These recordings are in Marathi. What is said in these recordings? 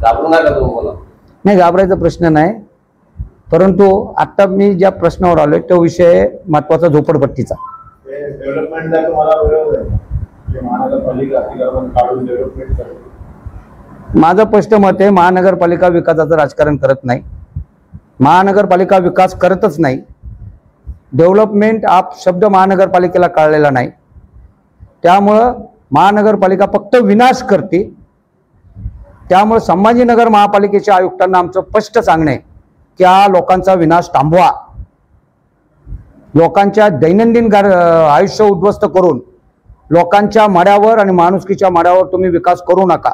घाबरू नका तुम्ही बोला. नाही, घाबरायचा प्रश्न नाही, परंतु आता मी ज्या प्रश्नावर आलोय तो विषय महत्वाचा झोपडपट्टीचा. डेव्हलपमेंटला तुम्हाला विरोध आहे, महानगरपालिका अतिक्रमण काढून डेव्हलपमेंट करते. माझं स्पष्ट मत आहे, महानगरपालिका विकासाचं राजकारण करत नाही, महानगरपालिका विकास करतच नाही. डेव्हलपमेंट हा शब्द महानगरपालिकेला कळलेला नाही, त्यामुळं महानगरपालिका फक्त विनाश करते. त्यामुळे संभाजीनगर महापालिकेच्या आयुक्तांना आमचं स्पष्ट सांगणं आहे की हा लोकांचा विनाश थांबवा. लोकांच्या दैनंदिन आयुष्य उद्ध्वस्त करून लोकांच्या माड्यावर आणि माणुसकीच्या माड्यावर तुम्ही विकास करू नका.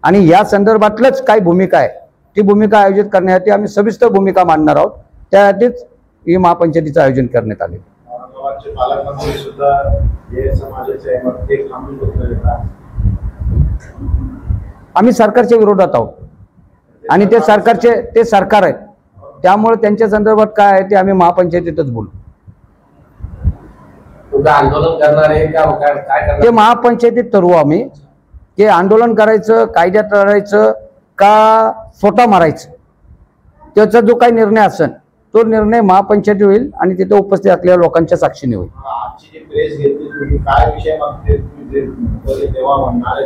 आणि या संदर्भातलंच काय भूमिका आहे ती भूमिका आयोजित करण्यासाठी आम्ही सविस्तर भूमिका मांडणार आहोत. त्यासाठीच ही महापंचायतीचं आयोजन करण्यात आले. औरंगाबादचे पालकमंत्री सुद्धा हे समाजाचे मते थांबून बसलेले. आम्ही सरकारच्या विरोधात आहोत आणि ते सरकार आहे, त्यामुळे त्यांच्या संदर्भात काय आहे ते आम्ही महापंचायतीतच बोलू. आंदोलन करणार आहे का काय करणार ते महापंचायतीत ठरवू आम्ही की आंदोलन करायचं, कायद्यात लढायचं का स्वतः मारायचं. त्याचा जो काही निर्णय असेल तो निर्णय महापंचायती होईल आणि तिथे उपस्थित असलेल्या लोकांच्या साक्षीने होईल. आजची जी प्रेस घेतली तुम्ही काय विषय मागते तेव्हा म्हणणार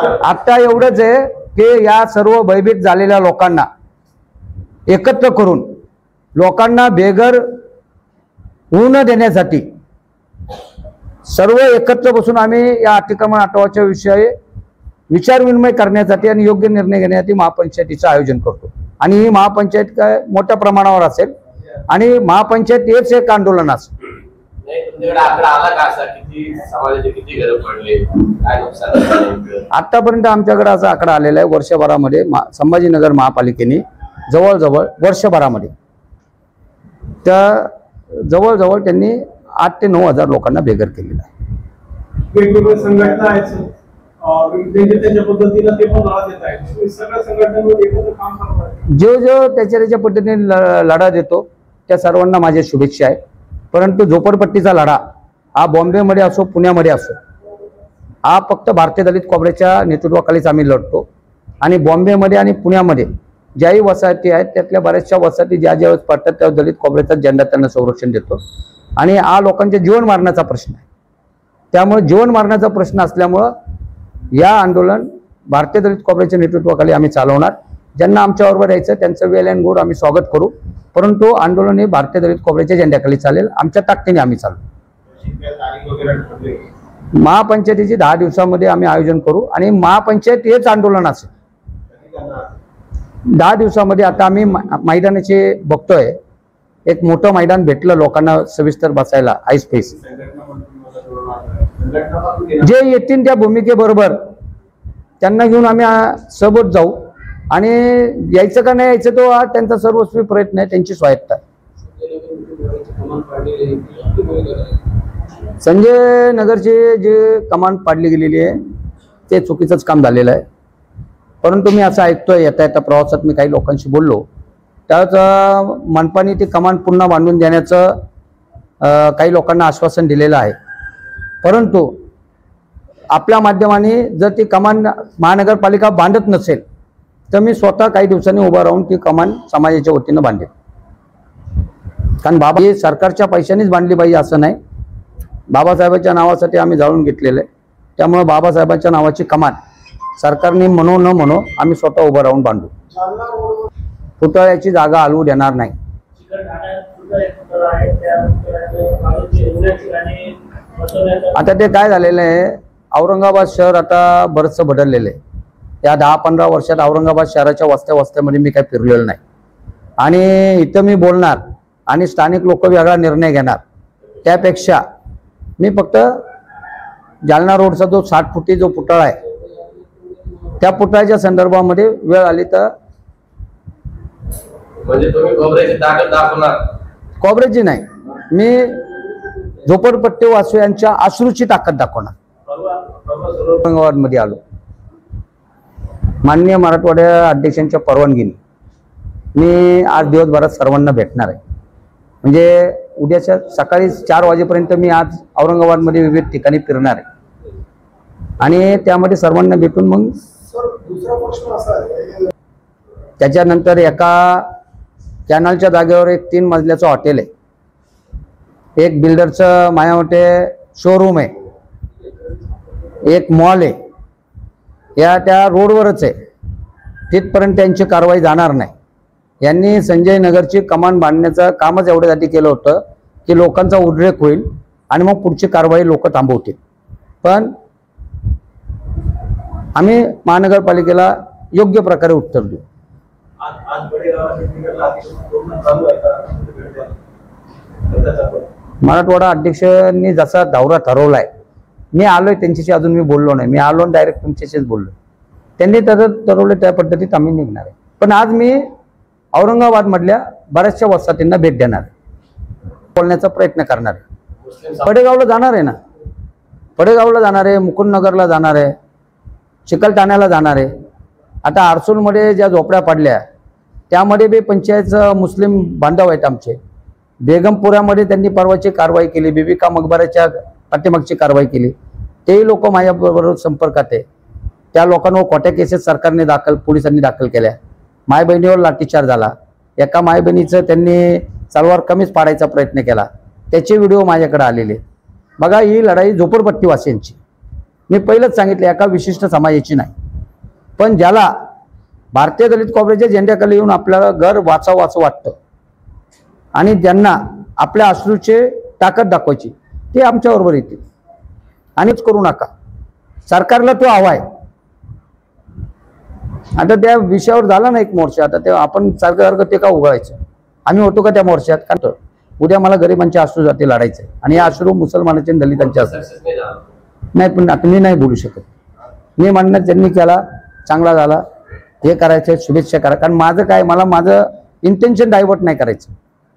आहे आता एवढंच आहे की या सर्व भयभीत झालेल्या लोकांना एकत्र करून लोकांना बेघर होऊ न देण्यासाठी सर्व एकत्र बसून आम्ही या अतिक्रमण हटवाच्या विषयी विचारविनिमय करण्यासाठी आणि योग्य निर्णय घेण्यासाठी महापंचायतीचं आयोजन करतो. आणि ही महापंचायत काय मोठ्या प्रमाणावर असेल आणि महापंचायत हेच एक आंदोलन असेल. आतापर्यंत आमच्याकडे असा आकडा आलेला आहे, वर्षभरामध्ये संभाजीनगर महापालिकेने जवळजवळ वर्षभरामध्ये त्या जवळजवळ त्यांनी 8 ते 9 हजार लोकांना बेघर केलेलं आहे. वेगवेगळ्या संघटना आहेत, त्यांच्या पद्धतीने ते पण लढा देत आहेत. सगळ्या संघटनांवर एकत्र काम करतात. जो त्याच्या पद्धतीने लढा देतो त्या सर्वांना माझ्या शुभेच्छा आहेत. परंतु झोपडपट्टीचा लढा हा बॉम्बेमध्ये असो पुण्यामध्ये असो हा फक्त भारतीय दलित काँग्रेसच्या नेतृत्वाखालीच आम्ही लढतो. आणि बॉम्बेमध्ये आणि पुण्यामध्ये ज्याही वसाहती आहेत त्यातल्या बऱ्याचशा वसाहती ज्या ज्यावेळेस पडतात त्या दलित काँग्रेसचा झेंडा त्यांना संरक्षण देतो. आणि हा लोकांच्या जीवन मारण्याचा प्रश्न आहे, त्यामुळे जीवन मारण्याचा प्रश्न असल्यामुळं या आंदोलन भारतीय दलित काँग्रेसच्या नेतृत्वाखाली आम्ही चालवणार. ज्यांना आमच्याबरोबर यायचं त्यांचं वेल अँड गुड आम्ही स्वागत करू, परंतु आंदोलन हे भारतीय दलित काँग्रेसच्या झेंड्याखाली चालेल. आमच्या ताकदीने आम्ही चालू. महापंचायतीची 10 दिवसामध्ये आम्ही आयोजन करू आणि महापंचायत हेच आंदोलन असेल. 10 दिवसामध्ये आता आम्ही मैदानाचे बघतोय, एक मोठं मैदान भेटलं लोकांना सविस्तर बसायला, आय स्पेस. जे येतील त्या भूमिकेबरोबर त्यांना घेऊन आम्ही सोबत जाऊ आणि यायचं का नाही यायचं तो त्यांचा सर्वस्वी प्रयत्न आहे, त्यांची स्वायत्ता आहे. संजय नगरचे जे कमान पाडली गेलेली आहे ते चुकीचंच काम झालेलं आहे. परंतु मी असं ऐकतोय येता येता प्रवासात मी काही लोकांशी बोललो, त्याच मनपाने ती कमान पुन्हा बांधून देण्याचं काही लोकांना आश्वासन दिलेलं आहे. परंतु आपल्या माध्यमाने जर ती कमान महानगरपालिका बांधत नसेल तर मी स्वतः काही दिवसांनी उभा राहून ती कमान समाजाच्या वतीनं बांधेल. कारण बाबा ही सरकारच्या पैशानेच बांधली पाहिजे असं नाही, बाबासाहेबांच्या नावासाठी आम्ही जाळून घेतलेलं आहे. त्यामुळे बाबासाहेबांच्या नावाची कमान सरकारने म्हणो न म्हणो आम्ही स्वतः उभं राहून बांधू. पुतळ्याची जागा हलवू देणार नाही. आता ते काय झालेलं आहे, औरंगाबाद शहर आता बरंचसं बदललेलं आहे. या 10-15 वर्षात औरंगाबाद शहराच्या वस्त्यामध्ये मी काही फिरलेलो नाही आणि इथं मी बोलणार आणि स्थानिक लोक वेगळा निर्णय घेणार. त्यापेक्षा मी फक्त जालना रोडचा जो 60 फुटी जो पुतळा आहे त्या पुतळ्याच्या संदर्भामध्ये वेळ आली तर म्हणजे तुम्ही काँग्रेसची ताकद दाखवणार? काँग्रेसची नाही, मी झोपडपट्टी वासियांच्या अश्रूची ताकद दाखवणार. औरंगाबाद मध्ये आलो माननीय मराठवाड्या अध्यक्षांच्या परवानगीने मी आज दिवसभरात सर्वांना भेटणार आहे. म्हणजे उद्याच्या सकाळी 4 वाजेपर्यंत मी आज औरंगाबादमध्ये विविध ठिकाणी फिरणार आहे आणि त्यामध्ये सर्वांना भेटून मग दुसरा प्रश्न असा आहे, त्याच्यानंतर एका कॅनलच्या जागेवर एक 3 मजल्याचं हॉटेल आहे, एक बिल्डरचं माझ्या शोरूम आहे, एक मॉल आहे, त्या रोडवरच आहे. तिथपर्यंत त्यांची कारवाई जाणार नाही. यांनी संजय नगरची कमान बांधण्याचं कामच एवढ्यासाठी केलं होतं की लोकांचा उद्रेक होईल आणि मग पुढची कारवाई लोक थांबवतील. पण आम्ही महानगरपालिकेला योग्य प्रकारे उत्तर देऊ. मराठवाडा अध्यक्षांनी जसा दौरा ठरवलाय, मी आलोय त्यांच्याशी, अजून मी बोललो नाही. मी आलो डायरेक्ट तुमच्याशीच बोललो. त्यांनी तसं ठरवलं त्या पद्धतीत आम्ही निघणार आहे. पण आज मी औरंगाबाद मधल्या बऱ्याचशा वसाहतींना भेट देणार आहे, बोलण्याचा प्रयत्न करणार आहे. पडेगावला जाणार आहे ना, पडेगावला जाणार आहे, मुकुंदनगरला जाणार आहे, चिकलठाण्याला जाणार आहे. आता आरसूलमध्ये ज्या झोपड्या पडल्या त्यामध्ये बी पंचायतचं मुस्लिम बांधव आहेत आमचे. बेगमपुरामध्ये त्यांनी परवाची कारवाई केली, बीबीका मकबराच्या पाठीमागची कारवाई केली. तेही लोक माझ्याबरोबर संपर्कात आहे. त्या लोकांवर खोट्या केसेस सरकारने पोलिसांनी दाखल केल्या. माय बहिणीवर लाठीचार्ज झाला. एका माय बहिणीचं त्यांनी तलवार कमीच पाडायचा प्रयत्न केला, त्याचे व्हिडिओ माझ्याकडे आलेले. बघा, ही लढाई झोपडपट्टीवासियांची. मी पहिलंच सांगितलं, एका विशिष्ट समाजाची नाही. पण ज्याला भारतीय दलित काँग्रेसच्या झेंड्याखाली येऊन आपल्याला घर वाचावं असं वाटतं आणि ज्यांना आपल्या अश्रूचे ताकद दाखवायची, ते आमच्याबरोबर येतील. आणिच करू नका. सरकारला तो हवा आहे. आता त्या विषयावर झाला ना एक मोर्चा, आता ते आपण सरकारसारखं ते का उघडायचं? आम्ही होतो का त्या मोर्चात? का उद्या मला गरिबांच्या अश्रू जाती लढायचे आणि हे अश्रू मुसलमानाचे आणि दलितांचे असतात. नाही, पण आता मी नाही बोलू शकत. मी म्हणणं त्यांनी केला, चांगला झाला, हे करायचं, शुभेच्छा करा. कारण माझं काय, मला माझं इंटेन्शन डायव्हर्ट नाही करायचं.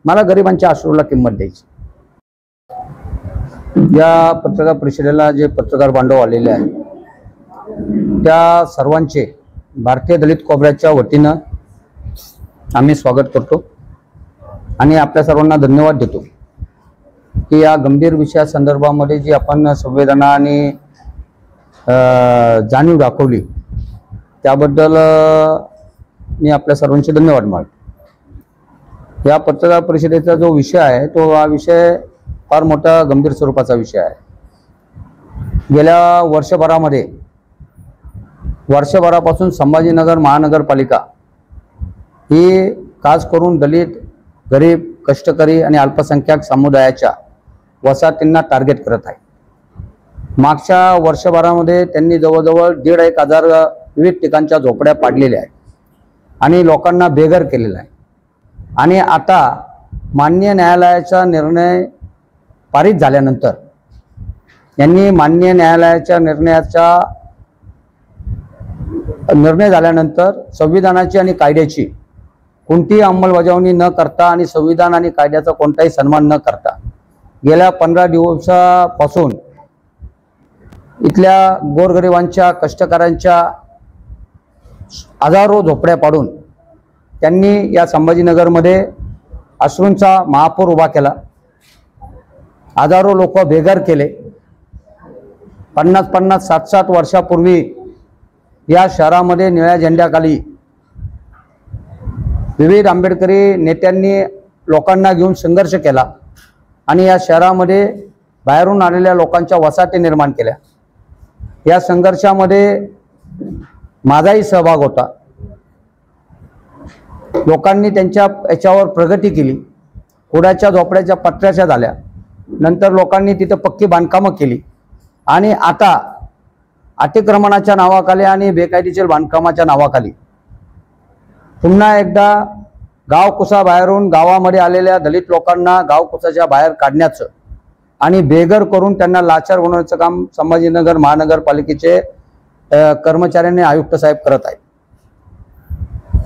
मला गरिबांच्या अश्रूला किंमत द्यायची. या पत्रकार परिषदेला जे पत्रकार बांधव आलेले आहेत त्या सर्वांचे भारतीय दलित काँग्रेसच्या वतीनं आम्ही स्वागत करतो आणि आपल्या सर्वांना धन्यवाद देतो की या गंभीर विषयासंदर्भामध्ये जी आपण संवेदना आणि जाणीव दाखवली त्याबद्दल मी आपल्या सर्वांचे धन्यवाद मानतो. या पत्रकार परिषदेचा जो विषय आहे तो हा विषय फार मोठा गंभीर स्वरूपाचा विषय आहे. गेल्या वर्षभरापासून संभाजीनगर महानगरपालिका ही खास करून दलित, गरीब, कष्टकरी आणि अल्पसंख्याक समुदायाच्या वसाहतींना टार्गेट करत आहे. मागच्या वर्षभरामध्ये त्यांनी जवळजवळ 1,500 विविध ठिकाणच्या झोपड्या पाडलेल्या आहेत आणि लोकांना बेघर केलेला आहे. आणि आता माननीय न्यायालयाचा निर्णय पारित झाल्यानंतर यांनी माननीय न्यायालयाच्या निर्णय झाल्यानंतर संविधानाची आणि कायद्याची कोणतीही अंमलबजावणी न करता आणि संविधान आणि कायद्याचा कोणताही सन्मान न करता गेल्या 15 दिवसापासून इथल्या गोरगरिबांच्या, कष्टकऱ्यांच्या हजारो झोपड्या पाडून त्यांनी या संभाजीनगरमध्ये अश्रूंचा महापूर उभा केला. हजारो लोक बेघर केले. 50-50, 7-7 वर्षापूर्वी या शहरामध्ये निळ्या झेंड्याखाली विविध आंबेडकरी नेत्यांनी लोकांना घेऊन संघर्ष केला आणि या शहरामध्ये बाहेरून आलेल्या लोकांच्या वसाहती निर्माण केल्या. या संघर्षामध्ये माझाही सहभाग होता. लोकांनी त्यांच्या याच्यावर प्रगती केली. कुडाच्या झोपड्याच्या पत्र्याच्या झाल्या. नंतर लोकांनी तिथं पक्की बांधकामं केली आणि आता अतिक्रमणाच्या नावाखाली आणि बेकायदेशीर बांधकामाच्या नावाखाली पुन्हा एकदा गावकुसा बाहेरून गावामध्ये आलेल्या दलित लोकांना गावकुसाच्या बाहेर काढण्याचं आणि बेघर करून त्यांना लाचार बनवण्याचं काम संभाजीनगर महानगरपालिकेचे कर्मचाऱ्यांनी आयुक्त साहेब करत आहेत.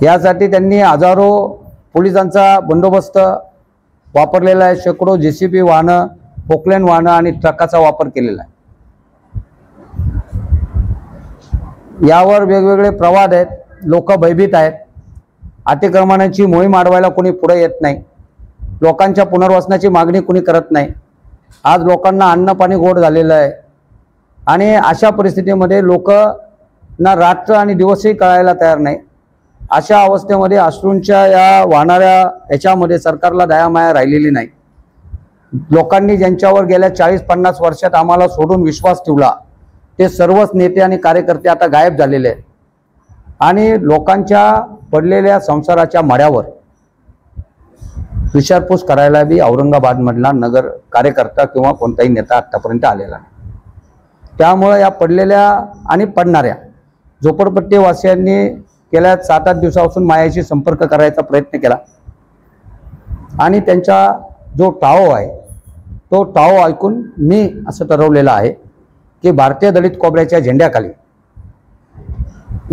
यासाठी त्यांनी हजारो पोलिसांचा बंदोबस्त वापरलेला आहे. शेकडो JCB वाहनं, पोकलेन वाहनं आणि ट्रकाचा वापर केलेला आहे. यावर वेगवेगळे प्रवाद आहेत. लोक भयभीत आहेत. अतिक्रमणाची मोहीम अडवायला कोणी पुढे येत नाही. लोकांच्या पुनर्वसनाची मागणी कोणी करत नाही. आज लोकांना अन्न पाणी गोड झालेलं आहे आणि अशा परिस्थितीमध्ये लोक ना रात्र आणि दिवसही कळायला तयार नाही. अशा अवस्थेमध्ये अश्रूंच्या या वाहणाऱ्या ह्याच्यामध्ये सरकारला दयामाया राहिलेली नाही. लोकांनी ज्यांच्यावर गेल्या 40-50 वर्षात आम्हाला सोडून विश्वास ठेवला ते सर्वच नेते आणि कार्यकर्ते आता गायब झालेले आहेत आणि लोकांच्या पडलेल्या संसाराच्या मड्यावर विचारपूस करायला बी औरंगाबादमधला नगर कार्यकर्ता किंवा कोणताही नेता आतापर्यंत आलेला नाही. त्यामुळे या पडलेल्या आणि पडणाऱ्या झोपडपट्टीवासियांनी गेल्या 7-8 दिवसापासून माझ्याशी संपर्क करायचा प्रयत्न केला आणि त्यांचा जो टाओ आहे तो टाओ ऐकून मी असं ठरवलेलं आहे की भारतीय दलित कोबऱ्याच्या झेंड्याखाली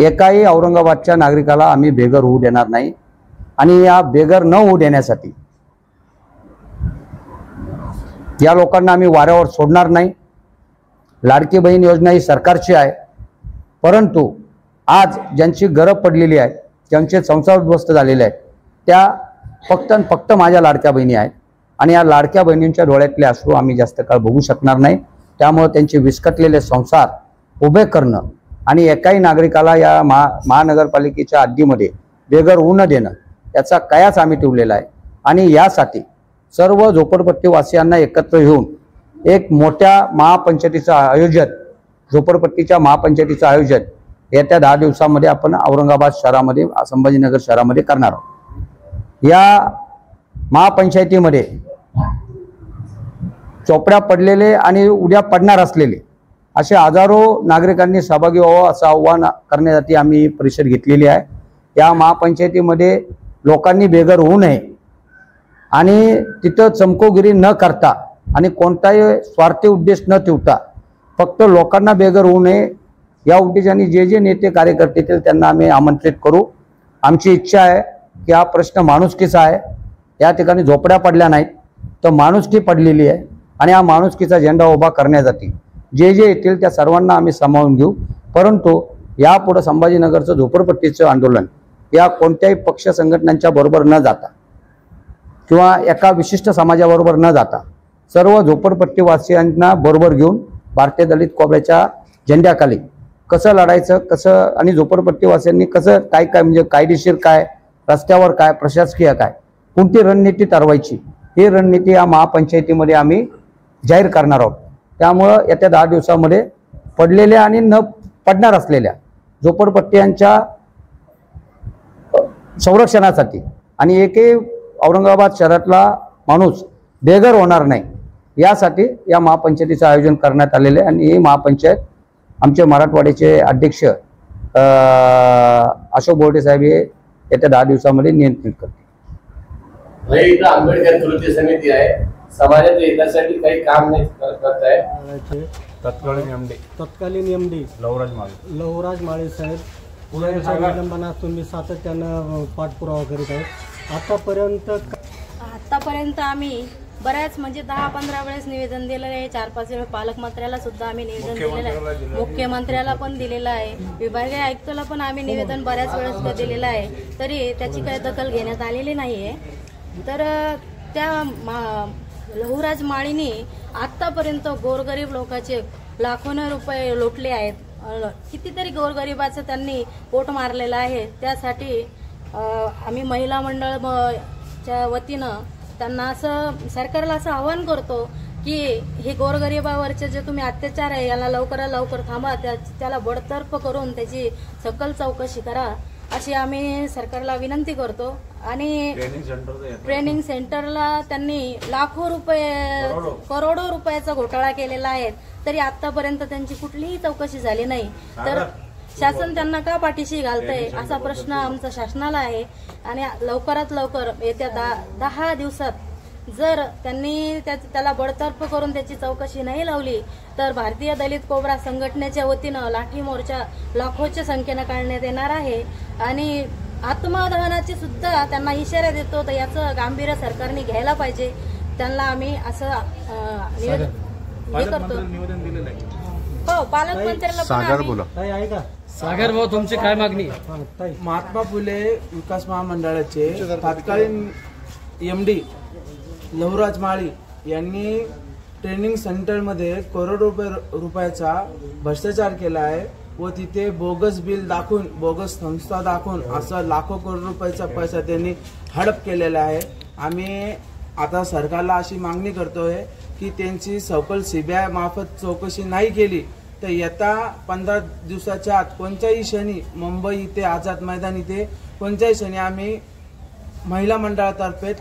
एकाही औरंगाबादच्या नागरिकाला आम्ही बेघर होऊ देणार नाही. आणि या बेघर न होऊ देण्यासाठी या लोकांना आम्ही वाऱ्यावर सोडणार नाही. लाडकी बहीण योजना ही सरकारची आहे, परंतु आज ज्यांची गरज पडलेली आहे, ज्यांचे संसार उद्ध्वस्त झालेले आहेत, त्या फक्त आणि फक्त माझ्या लाडक्या बहिणी आहेत आणि या लाडक्या बहिणींच्या डोळ्यातले अश्रू आम्ही जास्त काळ बघू शकणार नाही. त्यामुळे त्यांचे विस्कटलेले संसार उभे करणं आणि एकाही नागरिकाला या महानगरपालिकेच्या हद्दीमध्ये बेघर होऊ न देणं याचा कयास आम्ही ठेवलेला आहे. आणि यासाठी सर्व झोपडपट्टीवासियांना एकत्र येऊन एक मोठ्या महापंचायतीचं आयोजन, झोपडपट्टीच्या महापंचायतीचं आयोजन येत्या 10 दिवसामध्ये आपण औरंगाबाद शहरामध्ये, संभाजीनगर शहरामध्ये करणार आहोत. या महापंचायतीमध्ये चोपड्या पडलेले आणि उद्या पडणार असलेले असे हजारो नागरिकांनी सहभागी व्हावं असं आव्हान करण्यासाठी आम्ही परिषद घेतलेली आहे. या महापंचायतीमध्ये लोकांनी बेघर होऊ नये आणि तिथं चमकोगिरी न करता आणि कोणताही स्वार्थी उद्देश न ठेवता फक्त लोकांना बेघर होऊ नये या उद्देशाने जे जे नेते कार्यकर्ते येतील त्यांना आम्ही आमंत्रित करू. आमची इच्छा आहे की हा प्रश्न माणुसकीचा आहे. या ठिकाणी झोपड्या पडल्या नाहीत तर माणुसकी पडलेली आहे आणि हा माणुसकीचा झेंडा उभा करण्यासाठी जे जे येतील त्या सर्वांना आम्ही सामावून घेऊ. परंतु यापुढे संभाजीनगरचं झोपडपट्टीचं आंदोलन या कोणत्याही पक्ष संघटनांच्या बरोबर न जाता किंवा एका विशिष्ट समाजाबरोबर न जाता सर्व झोपडपट्टीवासियांना बरोबर घेऊन भारतीय दलित कोबऱ्याच्या झेंड्याखाली कसं लढायचं, कसं आणि झोपडपट्टीवासियांनी कसं काय काय म्हणजे कायदेशीर काय, रस्त्यावर काय, प्रशासकीय काय, कोणती रणनीती ठरवायची ही रणनीती या महापंचायतीमध्ये आम्ही जाहीर करणार आहोत. त्यामुळं येत्या 10 दिवसामध्ये पडलेल्या आणि न पडणार असलेल्या झोपडपट्ट्यांच्या संरक्षणासाठी आणि एकही औरंगाबाद शहरातला माणूस बेघर होणार नाही यासाठी या महापंचायतीचं आयोजन करण्यात आलेले आहे. आणि ही महापंचायत आमचे मराठवाड्याचे अध्यक्ष अशोक बोर्डे साहेब हे येत्या 10 दिवसामध्ये नियंत्रित करतील. इथं आंबेडकर कृती समिती आहे, समाजाच्या हितासाठी काही काम नाही करत आहे. तत्कालीन एमडी लवराज माळी साहेब यांच्या विलंबनास तुम्ही सातत्यानं पाठपुरावा करीत आहे. आतापर्यंत आम्ही बऱ्याच म्हणजे 10-15 वेळेस निवेदन दिलेलं आहे. 4-5 वेळा पालकमंत्र्याला सुद्धा आम्ही निवेदन दिलेलं आहे, मुख्यमंत्र्याला पण दिलेलं आहे, विभागीय आयुक्ताला पण आम्ही निवेदन बऱ्याच वेळेस दिलेलं आहे. तरी त्याची काही दखल घेण्यात आलेली नाही आहे. तर त्या लहुराज माळीनी आतापर्यंत गोरगरीब लोकांचे लाखोने रुपये लुटले आहेत. कितीतरी गोरगरिबाचं त्यांनी पोट मारलेलं आहे. त्यासाठी आम्ही महिला मंडळच्या वतीनं त्यांना असं सरकारला असं आवाहन करतो की हे गोरगरिबावरचे जे तुम्ही अत्याचार आहे याला लवकरात लवकर थांबा, त्याला बडतर्फ करून त्याची सकल चौकशी करा अशी आम्ही सरकारला विनंती करतो. आणि ट्रेनिंग सेंटरला त्यांनी लाखो रुपये करोडो रुपयाचा घोटाळा केलेला आहे. तरी आतापर्यंत त्यांची कुठलीही चौकशी झाली नाही. तर शासन त्यांना का पाठीशी घालतंय असा प्रश्न आमचा शासनाला आहे. आणि लवकरात लवकर येत्या 10 दिवसात जर त्यांनी त्याला बडतर्फ करून त्याची चौकशी नाही लावली तर भारतीय दलित कोबरा संघटनेच्या वतीनं लाठी मोर्चा लाखोच्या संख्येनं काढण्यात येणार आहे. आणि आत्मदहनाची सुद्धा त्यांना इशारा देतो. तर याचं गांभीर्य सरकारने घ्यायला पाहिजे. त्यांना आम्ही असं हे करतो. हो, पालकमंत्र्याला सागर भाऊ तुमची काय मागणी? महात्मा फुले विकास महामंडळाचे तत्कालीन एमडी लहुराज माळी यांनी ट्रेनिंग सेंटरमध्ये करोडो रुपयाचा भ्रष्टाचार केला आहे. व तिथे बोगस बिल दाखवून, बोगस संस्था दाखवून असं लाखो करोड रुपयाचा पैसा त्यांनी हडप केलेला आहे. आम्ही आता सरकारला अशी मागणी करतोय की त्यांची सखोल सीबीआय मार्फत चौकशी नाही केली तर येत्या 15 दिवसाच्या आत कोणत्याही क्षणी मुंबई इथे आझाद मैदान इथे कोणत्याही क्षणी आम्ही महिला मंडळातर्फे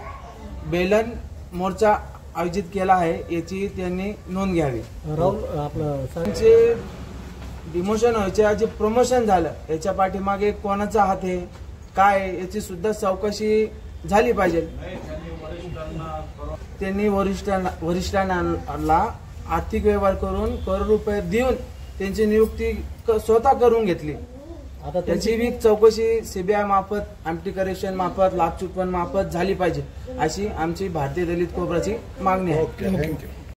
बेलन मोर्चा आयोजित केला आहे, याची त्यांनी नोंद घ्यावी. त्यांचे डिमोशन व्हायचे, जे प्रमोशन झालं याच्या पाठीमागे कोणाचा हात आहे काय याची सुद्धा चौकशी झाली पाहिजे. त्यांनी वरिष्ठांना आर्थिक व्यवहार करून करोड रुपये देऊन त्यांची नियुक्ती स्वतः करून घेतली. आता त्याची बी चौकशी सीबीआय मार्फत, अँटी करप्शन मार्फत, लाचलुचपत मार्फत झाली पाहिजे अशी आमची भारतीय दलित कोपराची मागणी आहे.